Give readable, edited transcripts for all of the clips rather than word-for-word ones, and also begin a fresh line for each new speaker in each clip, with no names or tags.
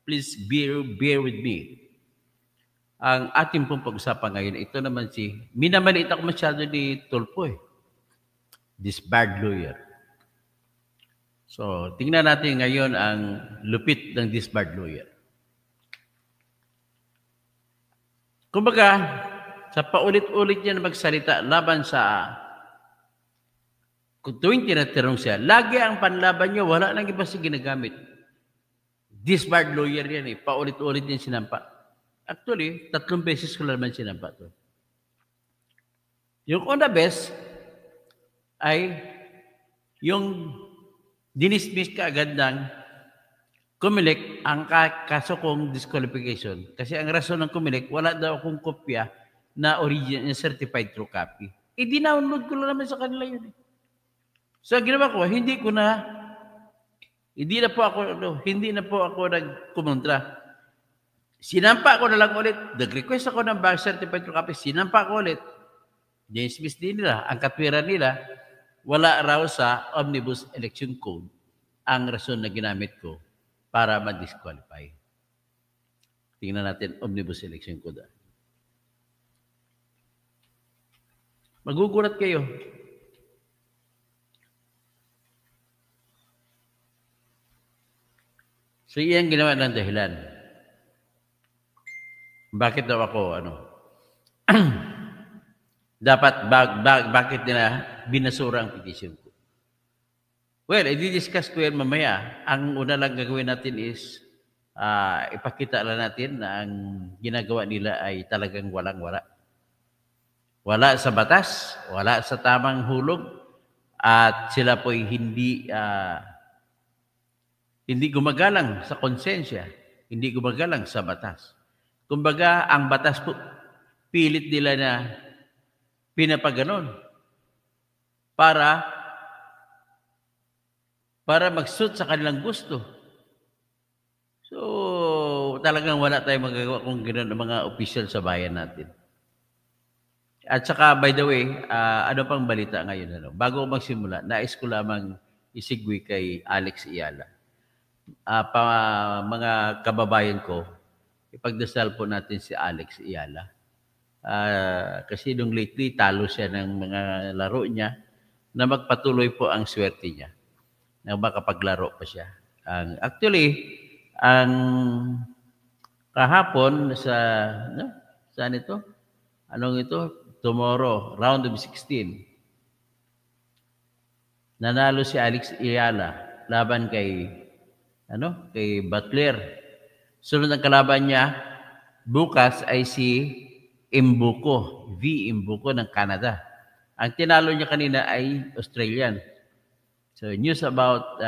please bear with me. Ang ating pong pag-usapan ngayon, ito naman minamaliit ako masyado ni Tulfo disbarred lawyer. So, tingnan natin ngayon ang lupit ng disbarred lawyer. Kumbaga, sa paulit-ulit niya na magsalita laban sa kung tuwing tinatanong siya, lagi ang panlaban niya, wala nang iba siya ginagamit. Disbarred lawyer yan paulit-ulit niya sinampa. Actually, 3 beses ko naman sinampa to. Yung una best ay yung dinismiss ka agad ng Comelec ang kaso kong disqualification. Kasi ang rason ng Comelec, wala daw akong kopya na original, certified true copy. Di-download ko lang naman sa kanila yun. So, ang ginawa ko, hindi na po ako nagkumontra. Sinampa ko na lang ulit. Nag-request ako ng bank certified true copy. Sinampa ko ulit. Dismiss din nila. Ang katwiran nila, wala raw sa Omnibus Election Code ang rason na ginamit ko para ma-disqualify. Tingnan natin Omnibus Election Code. Magugulat kayo. So, iyan ginawa ng dahilan. Bakit daw ako, dapat, bakit nila binasura ang petition ko? Well, i-discuss ko yan mamaya. Ang una lang gagawin natin is ipakita lang natin na ang ginagawa nila ay talagang walang-wala. Wala sa batas, wala sa tamang hulog, at sila po'y hindi gumagalang sa konsensya, hindi gumagalang sa batas. Kumbaga, ang batas po, pilit nila na pinapaganon para mag-suit sa kanilang gusto. So, talagang wala tayong magagawa kung gano'n ang mga official sa bayan natin. At saka, by the way, ano pang balita ngayon? Bago magsimula, nais ko lamang isigwi kay Alex Iyala. Mga kababayan ko, ipagdasal po natin si Alex Iyala. Kasi nung lately, talo siya ng mga laro niya na magpatuloy po ang swerte niya na makapaglaro pa siya. Actually, ang kahapon saan ito? Anong ito? Tomorrow, round of 16. Nanalo si Alex Iyala laban kay Butler. Sunod ang kalaban niya bukas ay si Imbuko, V. Imbuko ng Canada. Ang tinalo niya kanina ay Australian. So, news about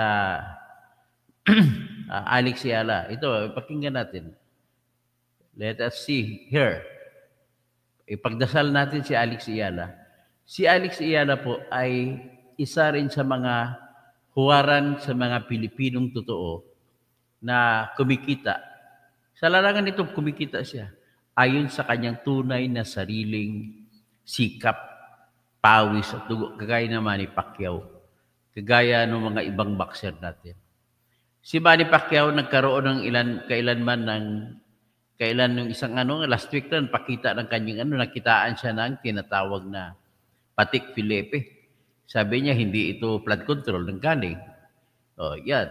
Alex Iyala. Ito, pakinggan natin. Let us see here. Ipagdasal natin si Alex Iyala. Si Alex Iyala po ay isa rin sa mga huwaran sa mga Pilipinong totoo na kumikita. Sa larangan nito, kumikita siya. Ayon sa kanyang tunay na sariling sikap, pawis at dugo, kagaya ng Manny Pacquiao, kagaya ng mga ibang boxer natin. Si Manny Pacquiao nagkaroon ng kailan nung isang last week na pakita ng kanyang nakitaan siya ng tinatawag na Patek Philippe. Sabi niya, hindi ito flood control ng galing. Yan.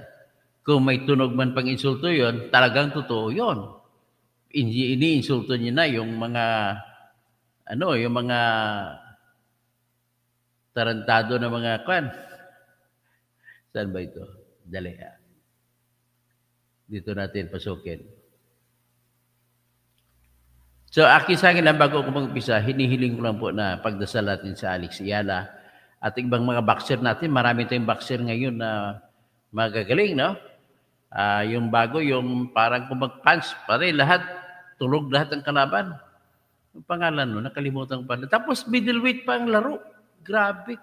Kung may tunog man pang insulto yon, talagang totoo yon. Ini-insulto niya na yung mga tarantado na mga kwan. Saan ba ito? Dali. Dito natin pasukin. So, sa akin lang bago ako mag-umpisa, hinihiling ko lang po na pagdasal natin sa Alex Iyala at ibang mga boxer natin. Marami tayong boxer ngayon na magagaling, no? Yung bago, yung parang kung mag-punch, tulog lahat ng kalaban. Yung pangalan, nakalimutan ko pa. Tapos middleweight pa ang laro. Grabe.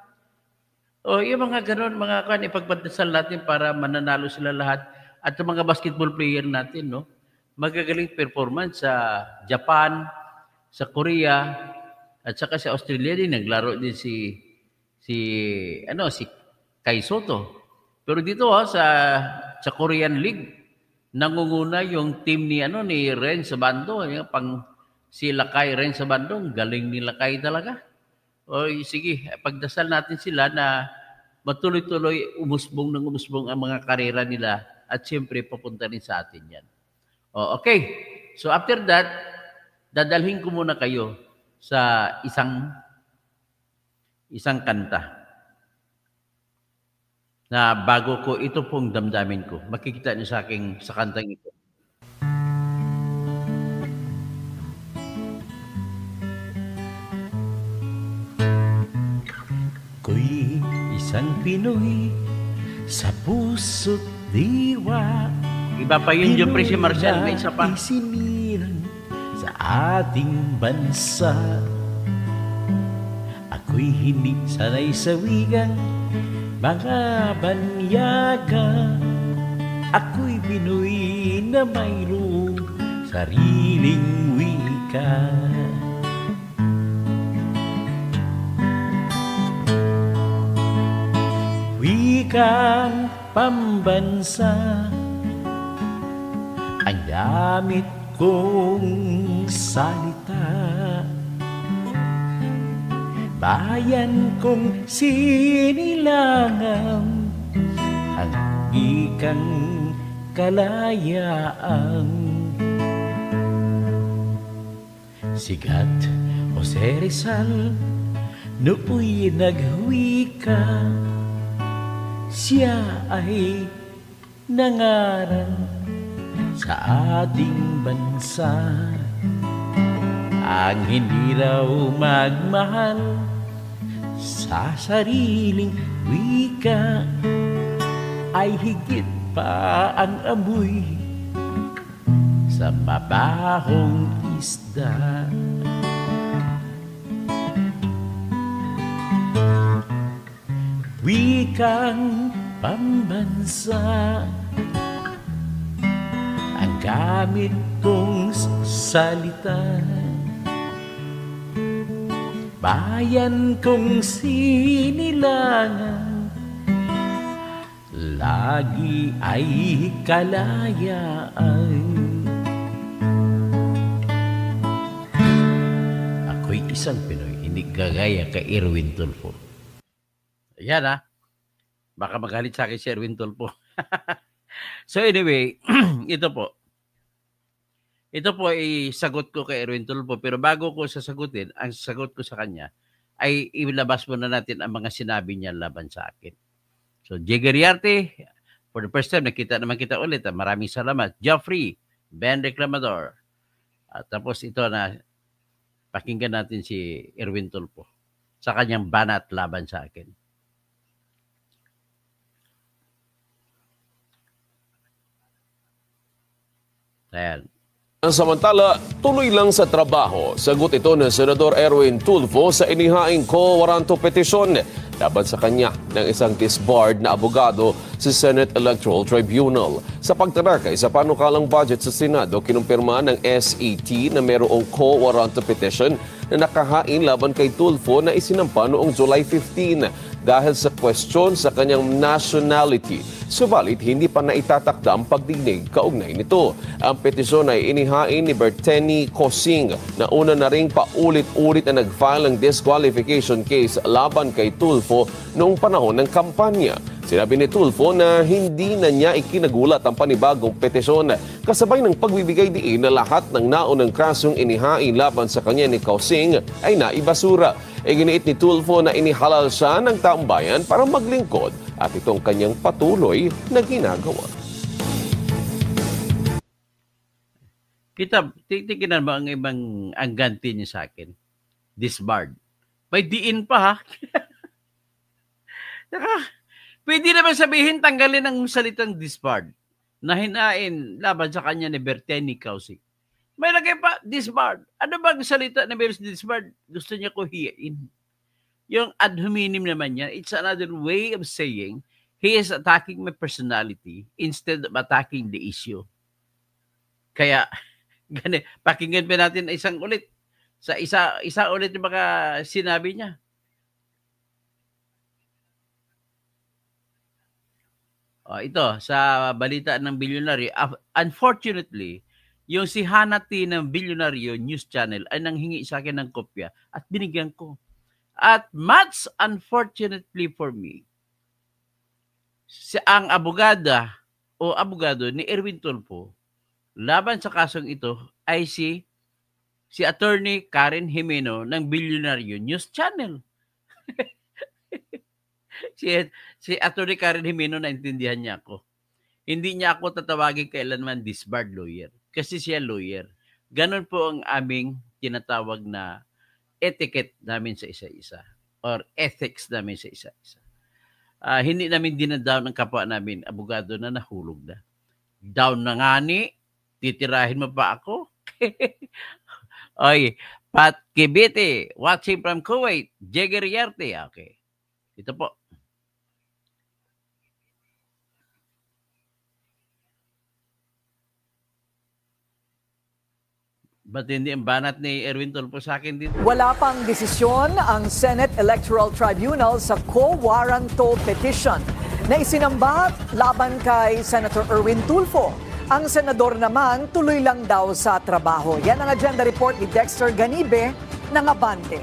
Yung mga ganon, ipagpagdasal natin para mananalo sila lahat. At yung mga basketball player natin, no? Magagaling performance sa Japan, sa Korea, at saka sa Australia din. Naglaro din si Kai Soto. Pero dito sa Korean League, nangunguna yung team ni Ren Sabando, yung si Lakay Ren Sabando, galing ni Lakay talaga. O sige, pagdasal natin sila na matuloy-tuloy umusbong ang mga karera nila at siyempre papunta rin sa atin yan. Okay. So after that, dadalhin ko muna kayo sa isang kanta na bago ko ito pong damdamin ko. Makikita niyo sa kantang ito. Ko'y isang Pinoy sa puso't diwa. Iba pa yun yung Presi Marcial, may isa pa. Isinilang sa ating bansa. Ako'y hindi sanay sa wigang mga banyaga. Ako'y Pinoy na mayroong sariling wika. Wikang pambansa ang gamit kong salita. Bayan kong sinilangan ang ikang kalayaan. Sigat Jose Rizal nooy nagwika. Siya ay nangaral sa ating bansa. Ang hindi raw magmahal sa sariling wika ay higit pa ang amoy sa mabahong isda. Wikang pambansa ang gamit kong salita. Bayan kong sinilangan lagi ay kalayaan. Ako'y isang Pinoy, hindi gagaya kay Erwin Tulfo. Ayan baka magalit sa akin si Erwin Tulfo. So anyway, ito po ay sagot ko kay Erwin Tulfo. Pero bago ko sasagutin, ang sagot ko sa kanya ay ilabas muna natin ang mga sinabi niya laban sa akin. So, Jigger Yarte, for the first time, nakita naman kita ulit. Maraming salamat. Geoffrey, Ben Reclamador. At tapos ito na, pakinggan natin si Erwin Tulfo sa kanyang banat laban sa akin. Ayan.
Samantala, tuloy lang sa trabaho. Sagot ito ng Senador Erwin Tulfo sa inihaing quo warranto petisyon laban sa kanya ng isang disbarred na abogado sa Senate Electoral Tribunal. Sa pagtarakay sa panukalang budget sa Senado, kinumpirma ng SET na mayroong quo warranto petition na nakahain laban kay Tulfo na isinampa noong July 15 dahil sa question sa kanyang nationality. Subalit, hindi pa naitatakda ang pagdinig kaugnay nito. Ang petisyon ay inihain ni Berteni Cosing na una na ring paulit-ulit na nag-file ng disqualification case laban kay Tulfo noong panahon ng kampanya. Sinabi ni Tulfo na hindi na niya ikinagulat ang panibagong petisyon kasabay ng pagbibigay diin na lahat ng naunang kasong inihain laban sa kanya ni Cosing ay naibasura. Iginiit ni Tulfo na inihalal siya ng taong bayan para maglingkod at itong kanyang patuloy na ginagawa.
Titignan mo ang ibang angganti niya sa akin. Disbarred. May diin pa Pwede naman sabihin tanggalin ang salitang disbarred na hinain laban sa kanya ni Berteni Causi. May lagay pa, disbarred. Ano bang salita na meron disbarred? Gusto niya ko hiyain. Yung ad hominem naman niya, it's another way of saying he is attacking my personality instead of attacking the issue. Kaya, pakinggan pa natin isang ulit. Sa isa ulit yung mga sinabi niya. Ito, sa balita ng bilyonaryo, unfortunately, yung si Hannity ng Bilyonaryo News Channel ay nanghingi sa akin ng kopya at binigyan ko. At much unfortunately for me, ang abogado ni Erwin Tulfo laban sa kasong ito ay si Attorney Karen Jimeno ng Bilyonaryo News Channel. si Attorney Karen Jimeno, naintindihan niya ako. Hindi niya ako tatawagin kailanman disbarred lawyer kasi siya lawyer. Ganon po ang aming tinatawag na etiquette namin sa isa-isa or ethics namin sa isa-isa. Hindi namin dinadown ang kapwa namin, abogado na nahulog na. Down na nga ni, titirahin mo pa ako? Oy, Pat Kibiti, watching from Kuwait, Jagger Yarte. Okay. Ito po. Ba't hindi ang banat ni Erwin Tulfo sa akin dito?
Wala pang desisyon ang Senate Electoral Tribunal sa quo warranto petition na isinambat laban kay Senator Erwin Tulfo. Ang senador naman tuloy lang daw sa trabaho. Yan ang agenda report ni Dexter Ganibe ng Abante.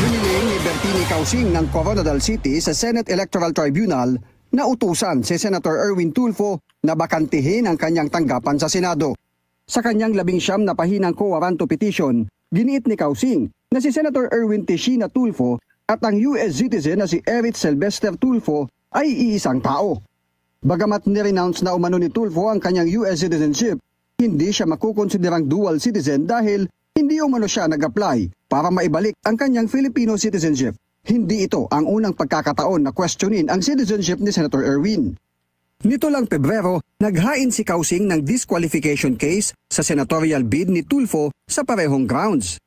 Hiniling ni Bertini Causing ng Coronadal City sa Senate Electoral Tribunal na utusan si Senator Erwin Tulfo na bakantihin ang kanyang tanggapan sa Senado. Sa kanyang 19 na pahinang quo warranto petition, giniit ni Causing na si Senator Erwin Tishina Tulfo at ang US citizen na si Eric Sylvester Tulfo ay iisang tao. Bagamat ni-renounce na umano ni Tulfo ang kanyang US citizenship, hindi siya makukonsiderang dual citizen dahil hindi umano siya nag-apply para maibalik ang kanyang Filipino citizenship. Hindi ito ang unang pagkakataon na questionin ang citizenship ni Senator Erwin. Nito lang Pebrero, naghain si Causing ng disqualification case sa senatorial bid ni Tulfo sa parehong grounds.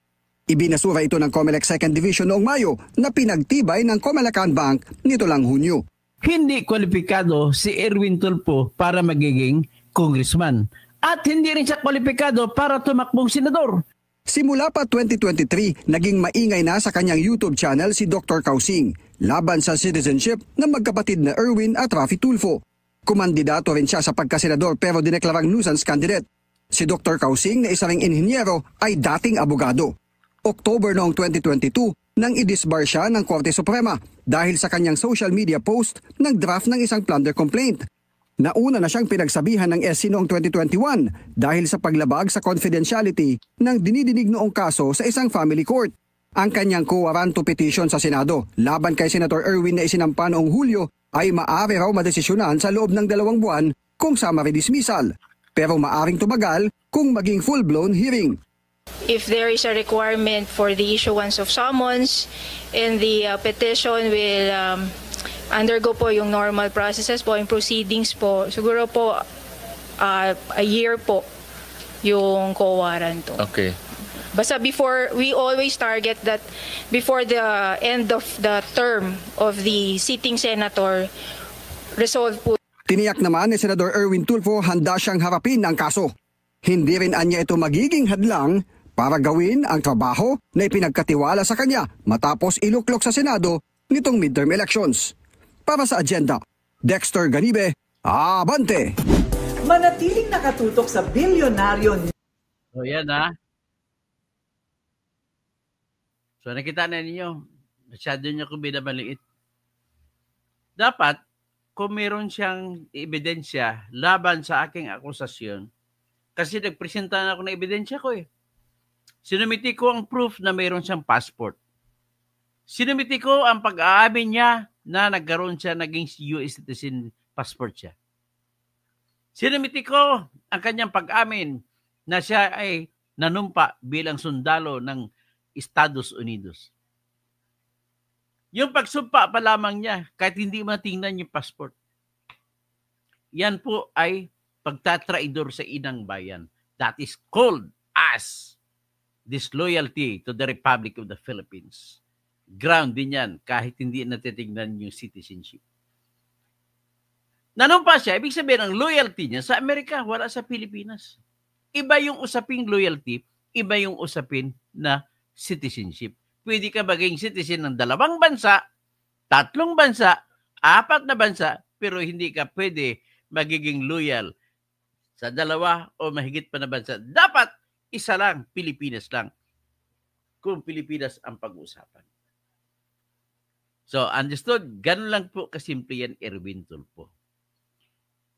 Ibinasura ito ng COMELEC 2nd Division noong Mayo na pinagtibay ng Comelacan Bank nito lang Hunyo.
Hindi kwalipikado si Erwin Tulfo para magiging congressman. At hindi rin siya kwalipikado para tumakbong senador.
Simula pa 2023, naging maingay na sa kanyang YouTube channel si Dr. Causing laban sa citizenship ng magkapatid na Erwin at Raffy Tulfo. Kumandidato rin siya sa pagkasenador pero dineklarang nuisance candidate. Si Dr. Causing na isa ring inhinyero ay dating abogado. October noong 2022 nang i-disbar siya ng Korte Suprema dahil sa kanyang social media post ng draft ng isang plunder complaint. Nauna na siyang pinagsabihan ng SC noong 2021 dahil sa paglabag sa confidentiality ng dinidinig noong kaso sa isang family court. Ang kanyang quo warranto petition sa Senado laban kay Senator Erwin na isinampa noong Hulyo ay maaari raw madesisyonan sa loob ng 2 buwan kung summary dismissal. Pero maaring tumagal kung maging full-blown hearing.
If there is a requirement for the issuance of summons and the petition will undergo po yung normal processes po, yung proceedings po, siguro po a year po yung quo warranto.
Okay.
Basta before, we always target that before the end of the term of the sitting senator, resolve po.
Tiniyak naman ni Senador Erwin Tulfo handa siyang harapin ang kaso. Hindi rin anya ito magiging hadlang para gawin ang trabaho na ipinagkatiwala sa kanya matapos iluklok sa Senado nitong midterm elections. Para sa agenda, Dexter Ganibe, Abante!
Manatiling nakatutok sa bilyonaryo.
So yan ha. So nakita na ninyo, masyado niyo kung binabaliit. Dapat, kung meron siyang ebidensya laban sa aking akusasyon, kasi nagpresenta na ako ng ebidensya ko eh. Sinumiti ko ang proof na meron siyang passport. Sinumiti ko ang pag-aamin niya na nagkaroon siya, naging US citizen passport siya. Sinumiti ko ang kanyang pag-amin na siya ay nanumpa bilang sundalo ng Estados Unidos. Yung pagsumpa pa lamang niya, kahit hindi matingnan yung passport. Yan po ay pagtatraidor sa inang bayan. That is called as disloyalty to the Republic of the Philippines. Ground din yan kahit hindi natitignan yung citizenship. Nanumpa siya, ibig sabihin ang loyalty niya sa Amerika, wala sa Pilipinas. Iba yung usaping loyalty, iba yung usapin na citizenship. Pwede ka maging citizen ng 2 bansa, 3 bansa, 4 na bansa, pero hindi ka pwede magiging loyal sa dalawa o mahigit pa na bansa. Dapat isa lang, Pilipinas lang. Kung Pilipinas ang pag-uusapan. So, understood? Ganun lang po kasimple yan, Erwin Tulfo.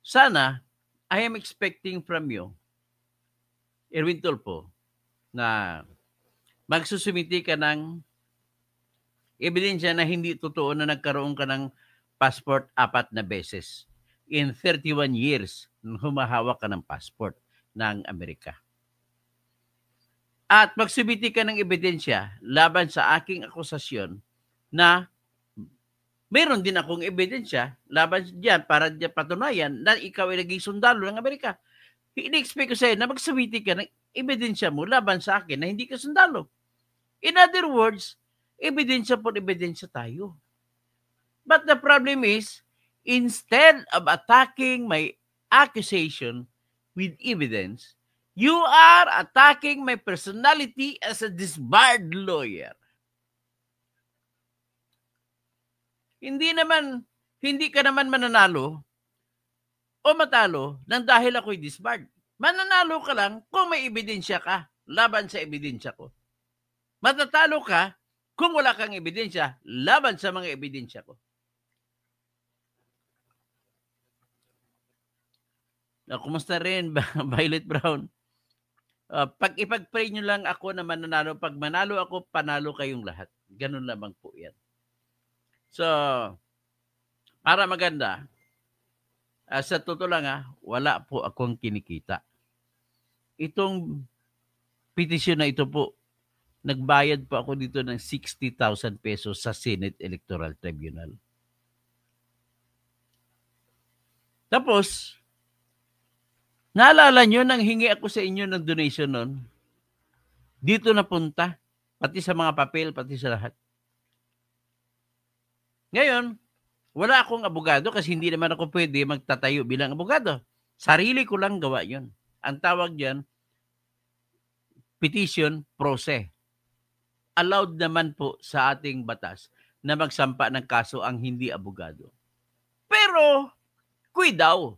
Sana, I am expecting from you, Erwin Tulfo, na magsusumiti ka ng ebidensya na hindi totoo na nagkaroon ka ng passport 4 na beses in 31 years nung humahawak ka ng passport ng Amerika. At magsumiti ka ng ebidensya laban sa aking akusasyon na meron din akong ebidensya laban diyan para patunayan na ikaw ay naging sundalo ng Amerika. Ini-expect ko sa'yo na magsumiti ka ng ebidensya mo laban sa akin na hindi ka sundalo. In other words, ebidensya por ebidensya tayo. But the problem is, instead of attacking my accusation with evidence, you are attacking my personality as a disbarred lawyer. Hindi ka naman mananalo o matalo nang dahil ako'y disbarred. Mananalo ka lang kung may ebidensya ka laban sa ebidensya ko. Matatalo ka kung wala kang ebidensya laban sa mga ebidensya ko. Kumusta rin, Violet Brown? Pag ipag-pray nyo lang ako na mananalo, pag manalo ako, panalo kayong lahat. Ganun lamang po yan. So, para maganda, sa totoo lang wala po akong kinikita. Itong petisyon na ito po, nagbayad po ako dito ng 60,000 pesos sa Senate Electoral Tribunal. Tapos, naalala nyo nang hingi ako sa inyo ng donation nun? Dito napunta, pati sa mga papel, pati sa lahat. Ngayon, wala akong abogado kasi hindi naman ako pwede magtatayo bilang abogado. Sarili ko lang gawa yun. Ang tawag dyan, petition pro se. Allowed naman po sa ating batas na magsampa ng kaso ang hindi abogado. Pero, daw,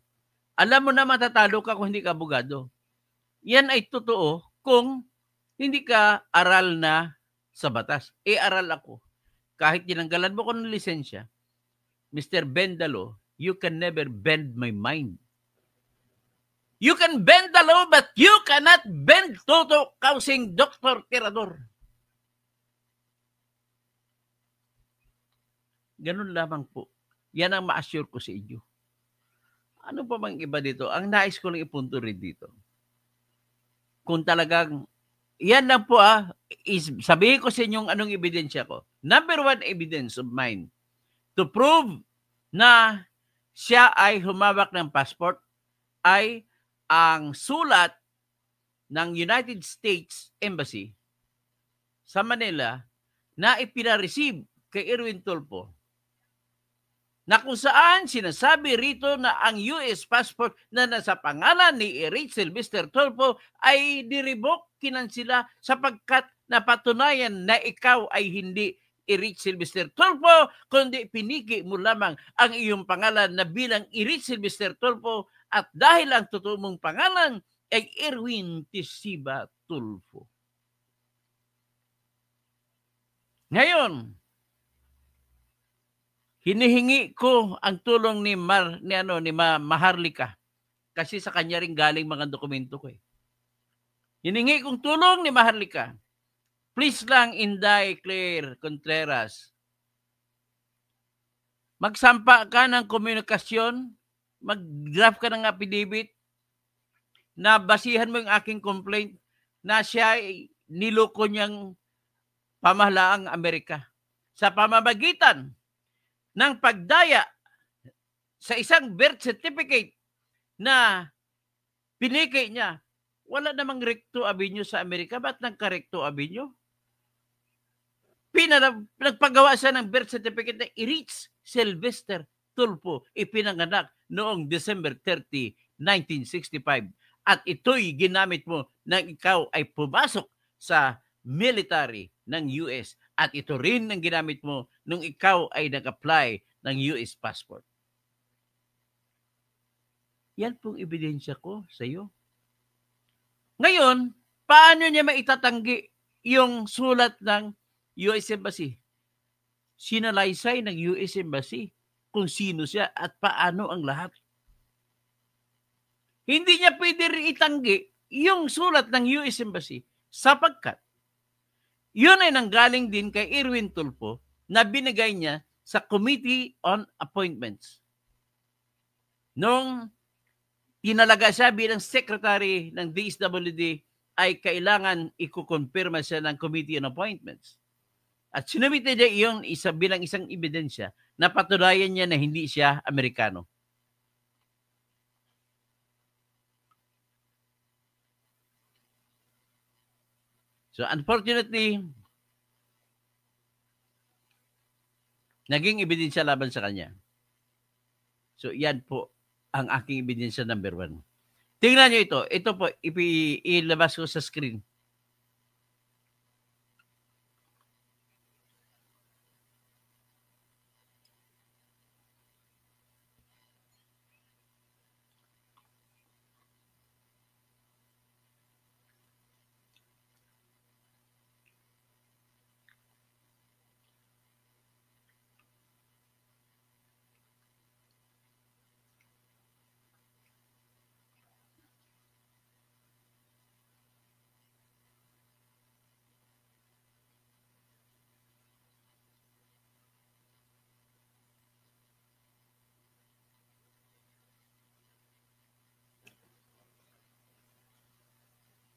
alam mo na matatalo ka kung hindi ka abogado. Yan ay totoo kung hindi ka aral na sa batas. Aral ako. Kahit tinanggalan mo ko ng lisensya, Mr. Bend the law, you can never bend my mind. You can bend the law, but you cannot bend Toto Kausing Dr. Tirador. Ganun lamang po. Yan ang ma-assure ko sa inyo. Ano pa bang iba dito? Ang nais ko lang ipunto rin dito. Kung talagang, yan lang po sabihin ko sa inyong anong ebidensya ko. Number 1 evidence of mine to prove na siya ay humawak ng passport ay ang sulat ng United States Embassy sa Manila na ipinareceive kay Erwin Tulfo na kung saan sinasabi rito na ang US passport na nasa pangalan ni Erich Sylvester Tulfo ay di-revoke kinansila sapagkat napatunayan na ikaw ay hindi Erich Sylvester Tulfo, kundi piniki mo lamang ang iyong pangalan na bilang Erich Sylvester Tulfo at dahil ang totoo mong pangalan ay Erwin Tisiba Tulfo. Ngayon, hinihingi ko ang tulong ni Maharlika kasi sa kanya rin galing mga dokumento ko eh. Hinihingi kong tulong ni Maharlika. Please lang, Inday Claire Contreras. Magsampa ka ng komunikasyon, mag-draft ka ng affidavit na basihan mo yung aking complaint na siya ay niloko niyang pamahalaang Amerika sa pamamagitan ng pagdaya sa isang birth certificate na piniki niya. Wala namang recto avenue sa Amerika. Ba't nagka-recto avenue? Nagpagawa siya ng birth certificate na Erich Sylvester Tulfo, ipinanganak noong December 30, 1965. At ito'y ginamit mo nang ikaw ay pumasok sa military ng US. At ito rin ang ginamit mo nung ikaw ay nag-apply ng US passport. Yan pong ebidensya ko sa iyo. Ngayon, paano niya maitatanggi yung sulat ng US Embassy? Sinalaysay ng US Embassy kung sino siya at paano ang lahat. Hindi niya pwede rin itanggi yung sulat ng US Embassy sapagkat yun ay nanggaling din kay Erwin Tulfo na binigay niya sa Committee on Appointments. Nung tinalaga siya bilang secretary ng DSWD, ay kailangan ikukonfirma siya ng Committee on Appointments. At sinumite niya iyon bilang isang ebidensya na patunayan niya na hindi siya Amerikano. So unfortunately, naging ebidensya laban sa kanya. So yan po ang aking ebidensya number 1. Tingnan niyo ito. Ito po, ilabas ko sa screen.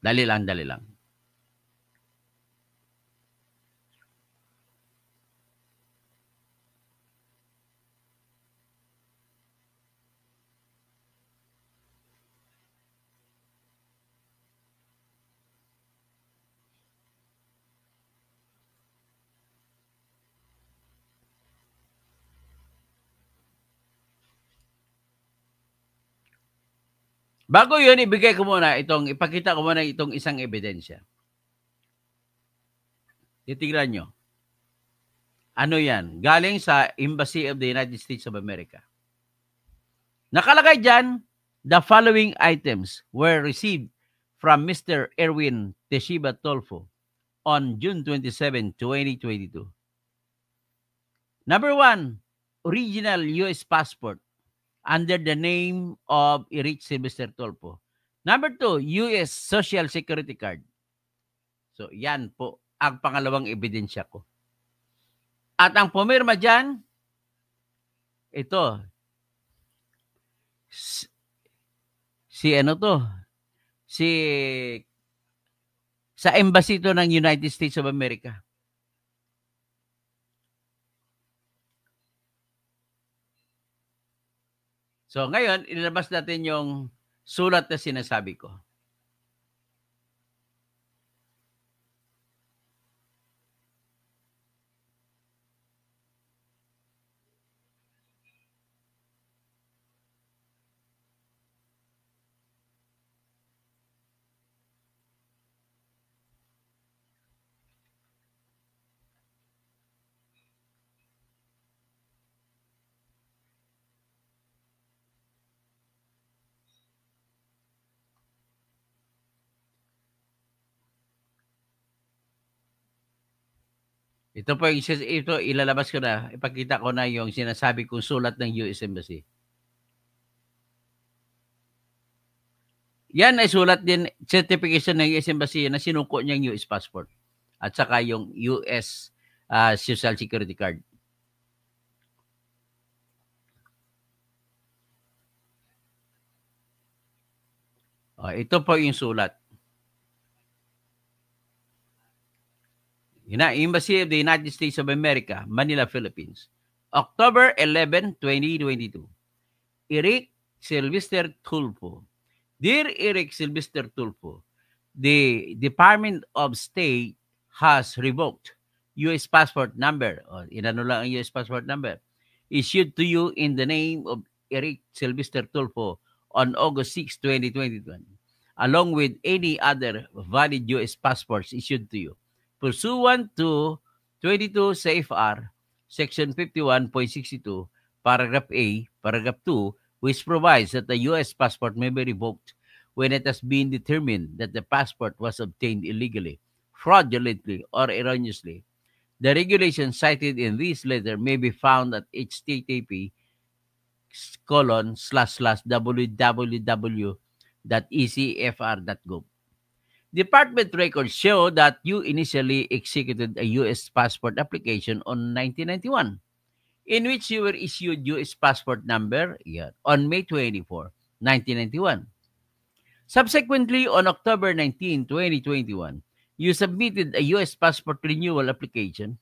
Dali lang, dali lang. Bago yun, ipakita ko muna itong isang ebidensya. Titignan nyo. Ano yan? Galing sa Embassy of the United States of America. Nakalagay dyan, the following items were received from Mr. Erwin Teshiba Tulfo on June 27, 2022. Number 1, original U.S. passport under the name of Eric Sylvester Tulfo. Number 2, U.S. Social Security Card. So, yan po ang pangalawang ebidensya ko. At ang pumirma dyan, ito, sa embassy to ng United States of America. So ngayon, ilabas natin yung sulat na sinasabi ko. Ito po, ilalabas ko na, ipakita ko na yung sinasabi kong sulat ng US Embassy. Yan ay sulat din, certification ng US Embassy na sinuko niyang US passport. At saka yung US Social Security Card. Ito po yung sulat. Embassy of the United States of America, Manila, Philippines. October 11, 2022. Eric Sylvester Tulfo. Dear Eric Sylvester Tulfo, the Department of State has revoked U.S. passport number, inano lang ang U.S. passport number, issued to you in the name of Eric Sylvester Tulfo on August 6, 2021, along with any other valid U.S. passports issued to you. Pursuant to 22 CFR, Section 51.62, Paragraph A, Paragraph 2, which provides that the U.S. passport may be revoked when it has been determined that the passport was obtained illegally, fraudulently, or erroneously. The regulations cited in this letter may be found at http://www.ecfr.gov. Department records show that you initially executed a U.S. passport application on 1991, in which you were issued U.S. passport number on May 24, 1991. Subsequently, on October 19, 2021, you submitted a U.S. passport renewal application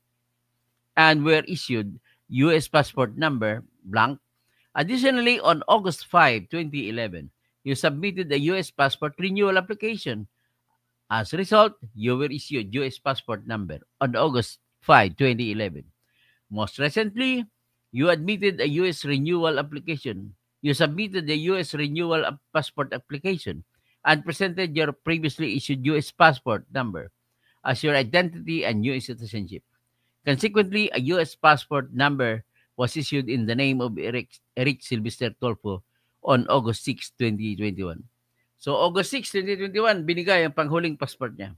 and were issued U.S. passport number blank. Additionally, on August 5, 2011, you submitted a U.S. passport renewal application. As a result, you were issued U.S. passport number on August 5, 2011. Most recently, you admitted a U.S. renewal application. You submitted the U.S. renewal passport application and presented your previously issued U.S. passport number as your identity and U.S. citizenship. Consequently, a U.S. passport number was issued in the name of Eric Sylvester Tolfo on August 6, 2021. So, August 6, 2021, binigay ang panghuling passport niya.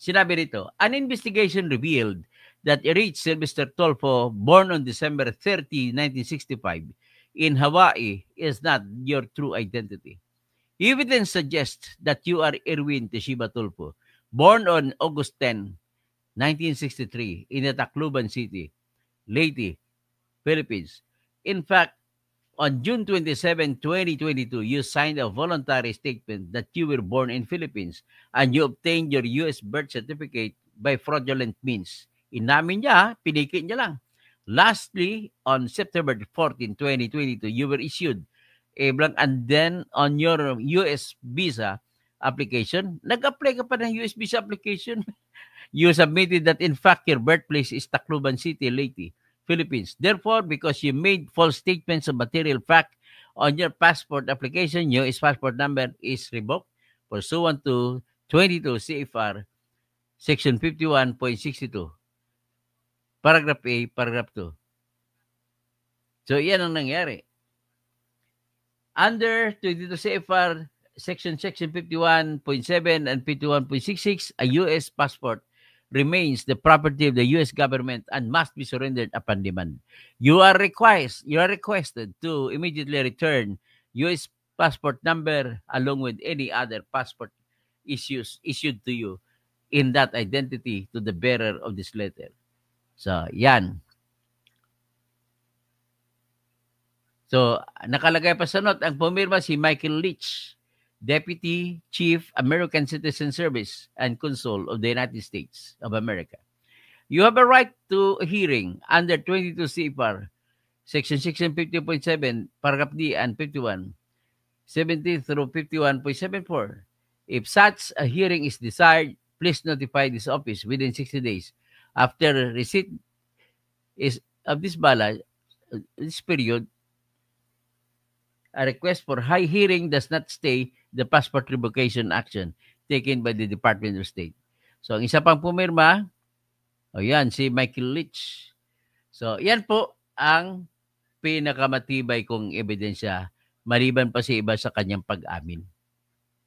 Sinabi rito, an investigation revealed that Eric Sylvester Tolfo, born on December 30, 1965, in Hawaii, is not your true identity. Evidence suggests that you are Erwin Teshiba Tolfo, born on August 10, 1963, in Tacloban City, Leyte, Philippines. In fact, on June 27, 2022, you signed a voluntary statement that you were born in Philippines and you obtained your U.S. birth certificate by fraudulent means. Inamin niya, piniki niya lang. Lastly, on September 14, 2022, you were issued a blank, and then on your U.S. visa application, nag-apply ka pa ng U.S. visa application. You submitted that in fact your birthplace is Tacloban City, Leyte, Philippines. Therefore, because you made false statements of material fact on your passport application, your passport number is revoked pursuant to 22 CFR Section 51.62, Paragraph A, Paragraph 2. So, yan ang nangyari. Under 22 CFR Section 51.7 and 51.66, a U.S. passport remains the property of the U.S. government and must be surrendered upon demand. You are requested to immediately return U.S. passport number along with any other passport issued to you in that identity to the bearer of this letter. So, yan. So, nakalagay pa sa note, ang pumirma si Michael Leach, Deputy Chief American Citizen Service and Consul of the United States of America. You have a right to a hearing under 22 CFR, Section 50.7, Paragraph D and 51, 70 through 51.74. If such a hearing is desired, please notify this office within 60 days after receipt of this period. A request for high hearing does not stay the passport revocation action taken by the Department of State. So, ang isa pang pumirma, yan, si Michael Leach. So, yan po ang pinakamatibay kong ebidensya maliban pa si iba sa kanyang pag-amin.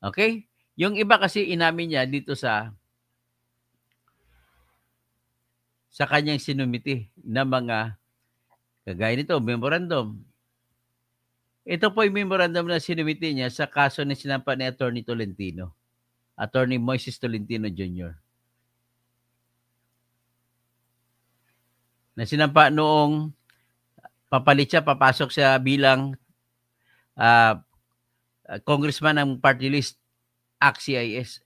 Okay? Yung iba kasi inamin niya dito sa kanyang sinumiti na mga kagaya nito, memorandum. Ito po yung memorandum na sinumiti niya sa kaso na sinampa ni Attorney Tolentino. Attorney Moises Tolentino Jr. Na sinampa noong papasok siya bilang congressman ng party list ACT-CIS.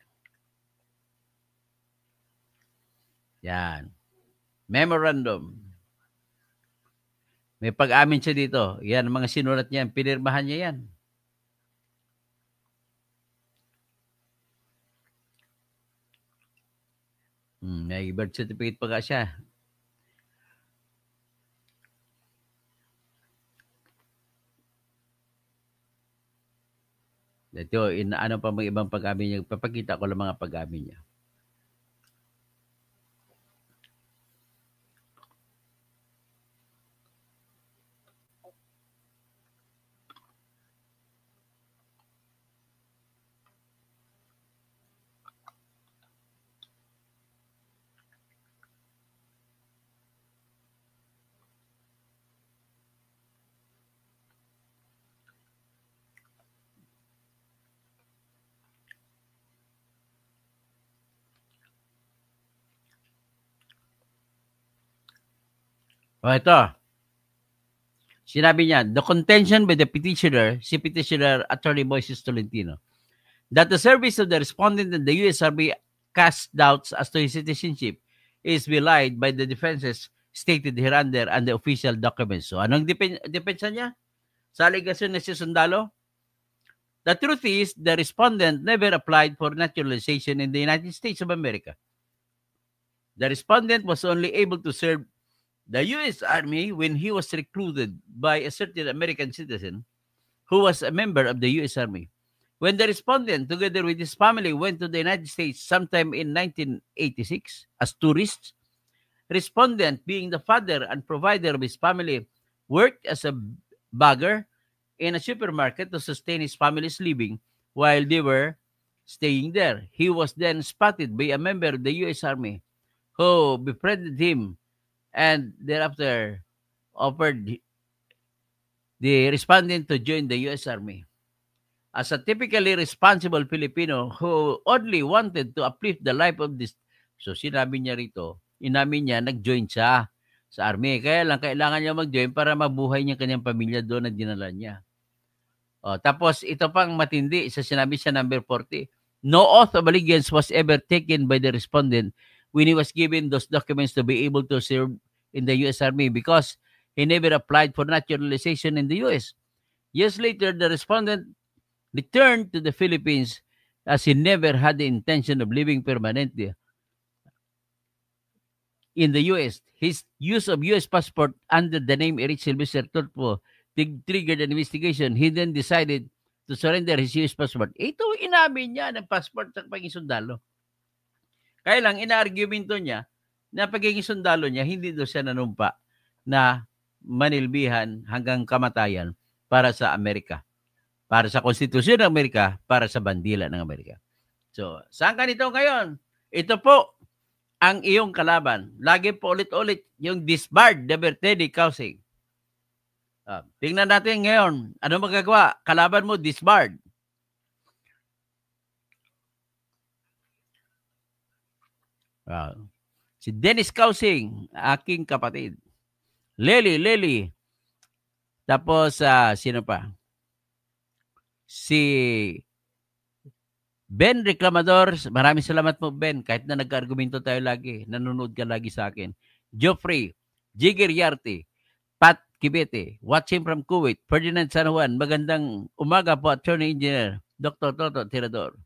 Yan. Memorandum. May pag-amin siya dito. Yan, mga sinulat niya. Pinirmahan niya yan. May birth certificate pa ka siya. Ito, ano pa mga ibang pag-amin niya. Papakita ko lang mga pag-amin niya. O ito, sinabi niya, the contention by the petitioner, si petitioner Attorney Moises Tolentino, that the service of the respondent in the U.S. Army cast doubts as to his citizenship is belied by the defenses stated hereunder and the official documents. So anong depensa niya sa aligasyon na si sundalo? The truth is, the respondent never applied for naturalization in the United States of America. The respondent was only able to serve the U.S. Army when he was recruited by a certain American citizen who was a member of the U.S. Army. When the respondent, together with his family, went to the United States sometime in 1986 as tourists, respondent, being the father and provider of his family, worked as a bagger in a supermarket to sustain his family's living while they were staying there. He was then spotted by a member of the U.S. Army who befriended him and thereafter offered the respondent to join the U.S. Army. As a typically responsible Filipino who only wanted to uplift the life of this, so sinabi niya rito, inamin niya, nag-join siya sa army. Kaya lang, kailangan niya mag-join para mabuhay niya kanyang pamilya doon na dinala niya. O, tapos, ito pang matindi, sa sinabi siya number 40, no oath of allegiance was ever taken by the respondent when he was given those documents to be able to serve in the U.S. Army because he never applied for naturalization in the U.S. Years later, the respondent returned to the Philippines as he never had the intention of living permanently in the U.S. His use of U.S. passport under the name Eric Sylvester Tulfo triggered an investigation. He then decided to surrender his U.S. passport. Ito inamin niya ng passport sa pagiging sundalo. Kaya lang, ina-argumento niya na pagiging sundalo niya, hindi daw siya nanumpa na manilbihan hanggang kamatayan para sa Amerika. Para sa konstitusyon ng Amerika, para sa bandila ng Amerika. So, saan ka nito ngayon? Ito po ang iyong kalaban. Lagi po ulit-ulit yung disbarred de Bertedi causing. Tingnan natin ngayon, ano magagawa? Kalaban mo, disbarred. Si Dennis Causing, aking kapatid. Lely. Tapos, sino pa? Si Ben Reclamador. Maraming salamat po, Ben. Kahit na nag-argumento tayo lagi, nanonood ka lagi sa akin. Geoffrey, Jigger Yarte, Pat Kibete, watching from Kuwait, Ferdinand San Juan, magandang umaga po, Attorney Engineer, Dr. Toto Tirador.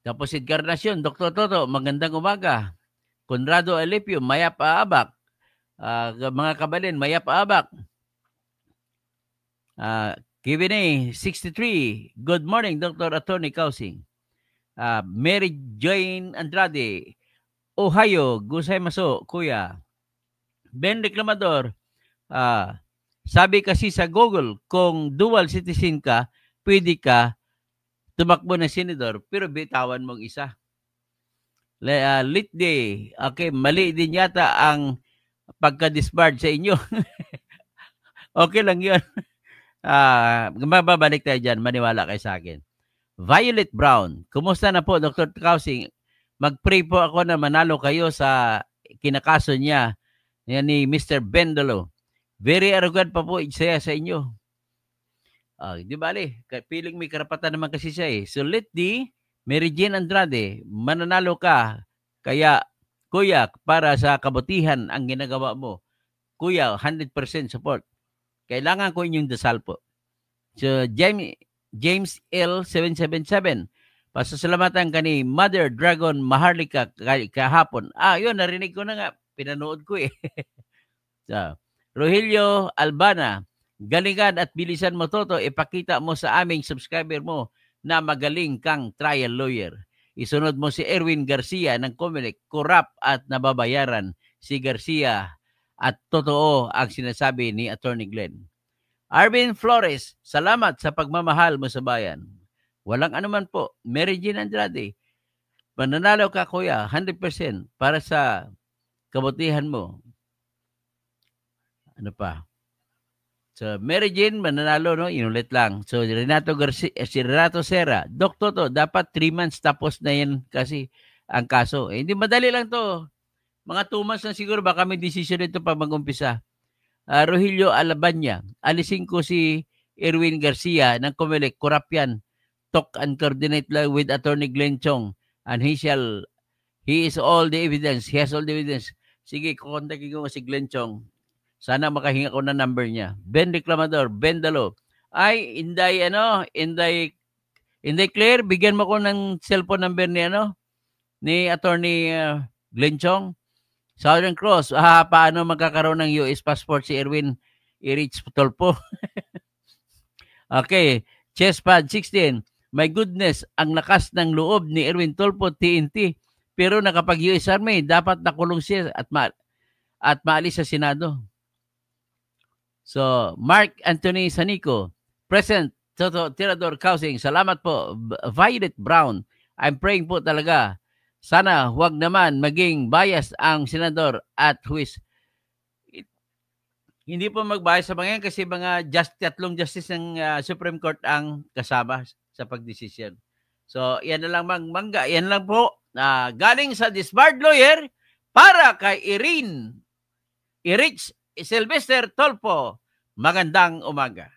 Tapos Encarnacion, Dr. Toto, magandang umaga. Conrado Alipio, Mayapa Abak. Mga kabalin, Mayapa Abak. Kevin 63, good morning, Dr. Attorney Causing. Mary Jane Andrade, Ohio, gozaimasu, kuya. Ben Reclamador, sabi kasi sa Google, kung dual citizen ka, pwede ka tumakbo na senador, pero bitawan mong isa. Lit day, okay, mali din yata ang pagka-disbarred sa inyo. Okay lang yun. Mababalik tayo dyan, maniwala kayo sa akin. Violet Brown, kumusta na po, Dr. Causing? Mag-pray po ako na manalo kayo sa kinakaso niya ni Mr. Bendolo. Very arrogant pa po siya sa inyo. Di bali, piling may karapatan naman kasi siya eh. So let the Mary Jane Andrade, mananalo ka. Kaya, kuya, para sa kabutihan ang ginagawa mo. Kuya, 100% support. Kailangan ko inyong dasal po. So, James L777, pasasalamatan ka ni Mother Dragon Maharlika kahapon. Yun, narinig ko na nga. Pinanood ko eh. So, Rogelio Albana, galingan at bilisan mo, Toto. Ipakita mo sa aming subscriber mo na magaling kang trial lawyer. Isunod mo si Erwin Garcia ng Comelec, corrupt at nababayaran si Garcia at totoo ang sinasabi ni Attorney Glenn. Arvin Flores, salamat sa pagmamahal mo sa bayan. Walang anuman po. Mary Jane Andrade, mananalo ka kuya, 100% para sa kabutihan mo. Ano pa? So, Mary Jane, mananalo, no? Inulit lang. So, Renato Garcia, si Renato Serra, Dok Toto, dapat 3 months tapos na yan kasi ang kaso. Hindi madali lang to. Mga 2 months na siguro baka may decision ito pag mag-umpisa. Rogelio Alabanya, alisin ko si Erwin Garcia ng Comelec, corrupt yan. Talk and coordinate with Attorney Glenn Chong and he has all the evidence. Sige, kukontakin ko si Glenn Chong. Sana makahinga ko na number niya. Ben Reclamador, Ben Dalo. Ay, Inday Claire, bigyan mo ko ng cellphone number ni Attorney Glenn Chong. Southern Cross, paano magkakaroon ng US passport si Erwin Irich Tulfo? Okay, Chesspad 16. My goodness, ang lakas ng loob ni Erwin Tulfo, TNT. Pero nakapag-US Army, dapat nakulong siya at maalis sa Senado. So, Mark Anthony Sanico, present, Toto Tirador Causing, salamat po. Violet Brown, I'm praying po talaga. Sana huwag naman maging bias ang senador at hindi po mag-bias sa mga yan kasi mga tatlong justice ng Supreme Court ang kasama sa pagdesisyon. So, yan na lang mangga. Yan lang po. Galing sa Disbarred Lawyer para kay Irich Sylvester Tulfo. Magandang umaga.